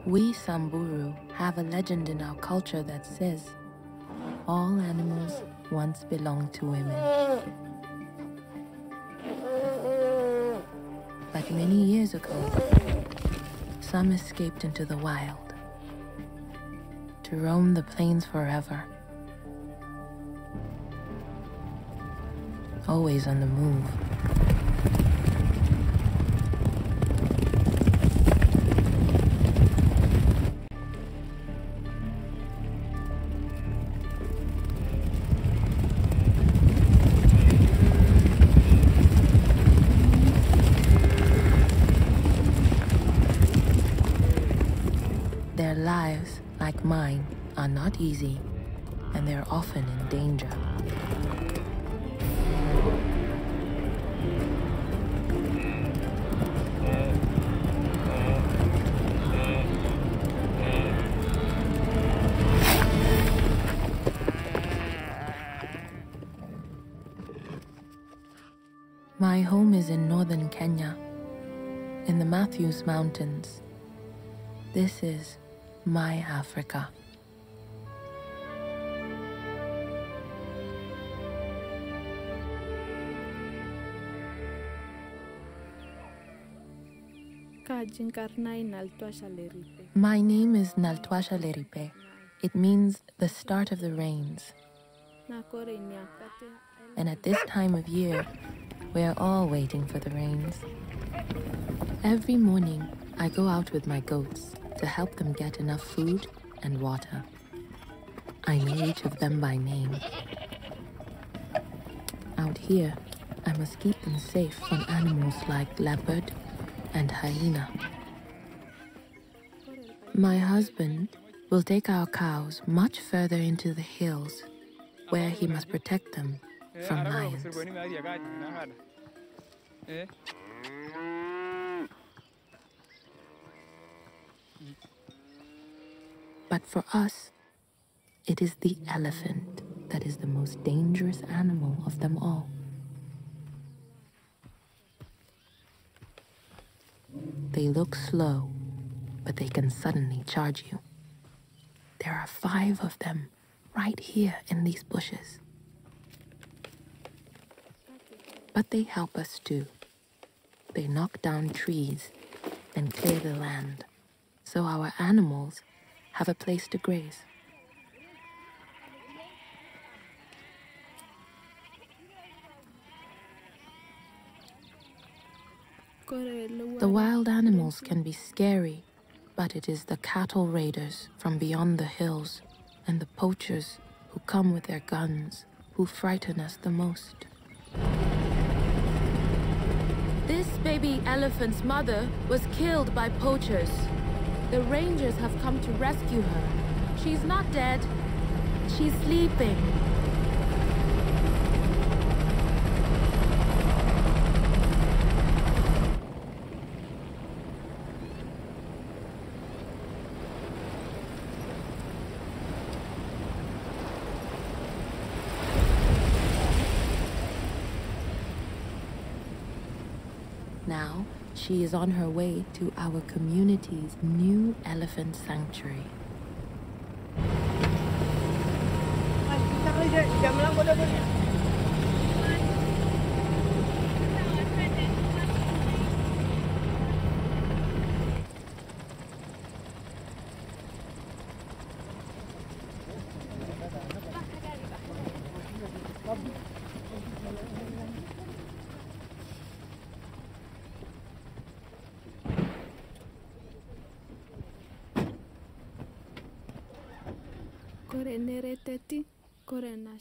We Samburu have a legend in our culture that says all animals once belonged to women. But many years ago, some escaped into the wild to roam the plains forever, always on the move. Their lives, like mine, are not easy, and they're often in danger. My home is in northern Kenya, in the Matthews Mountains. This is my Africa. My name is Naltwasha Leripe. It means the start of the rains. And at this time of year, we are all waiting for the rains. Every morning, I go out with my goats to help them get enough food and water. I know each of them by name. Out here, I must keep them safe from animals like leopard and hyena. My husband will take our cows much further into the hills, where he must protect them from lions. But for us, it is the elephant that is the most dangerous animal of them all. They look slow, but they can suddenly charge you. There are 5 of them right here in these bushes. But they help us too. They knock down trees and clear the land, so our animals have a place to graze. The wild animals can be scary, but it is the cattle raiders from beyond the hills and the poachers who come with their guns who frighten us the most. This baby elephant's mother was killed by poachers. The rangers have come to rescue her. She's not dead. She's sleeping. Now, she is on her way to our community's new elephant sanctuary.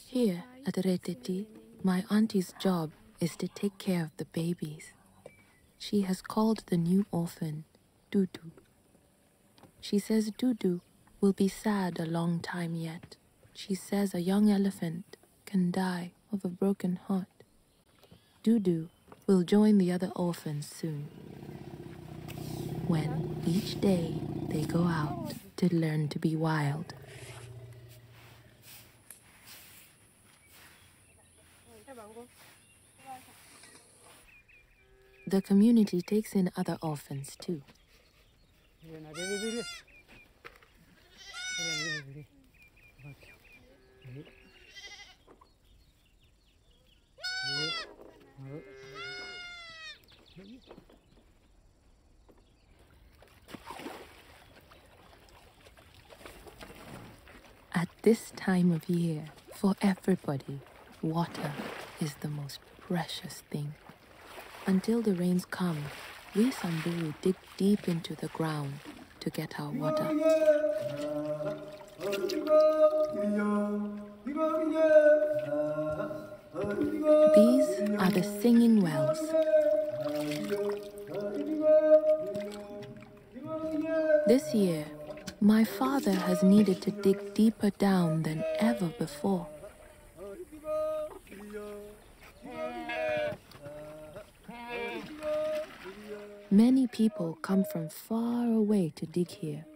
Here at Reteti, my auntie's job is to take care of the babies. She has called the new orphan Dudu. She says Dudu will be sad a long time yet. She says a young elephant can die of a broken heart. Dudu will join the other orphans soon, when each day they go out to learn to be wild. The community takes in other orphans too. At this time of year, for everybody, water is the most precious thing. Until the rains come, we Samburu dig deep into the ground to get our water. These are the singing wells. This year, my father has needed to dig deeper down than ever before. Many people come from far away to dig here,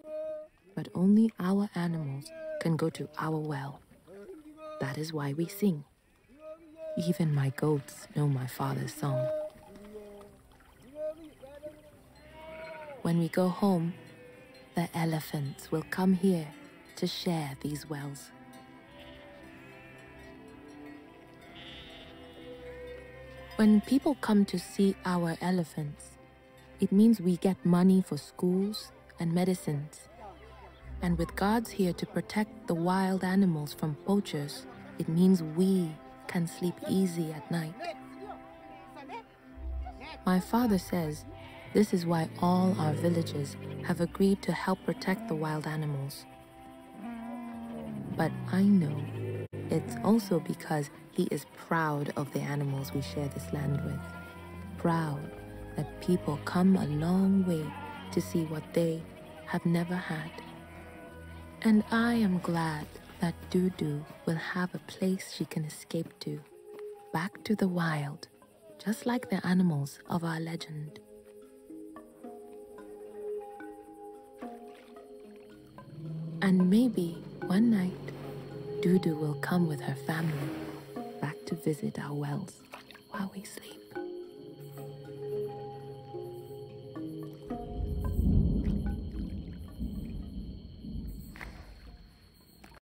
but only our animals can go to our well. That is why we sing. Even my goats know my father's song. When we go home, the elephants will come here to share these wells. When people come to see our elephants, it means we get money for schools and medicines. And with guards here to protect the wild animals from poachers, it means we can sleep easy at night. My father says this is why all our villagers have agreed to help protect the wild animals. But I know it's also because he is proud of the animals we share this land with. Proud that people come a long way to see what they have never had. And I am glad that Dudu will have a place she can escape to, back to the wild, just like the animals of our legend. And maybe one night, Dudu will come with her family back to visit our wells while we sleep.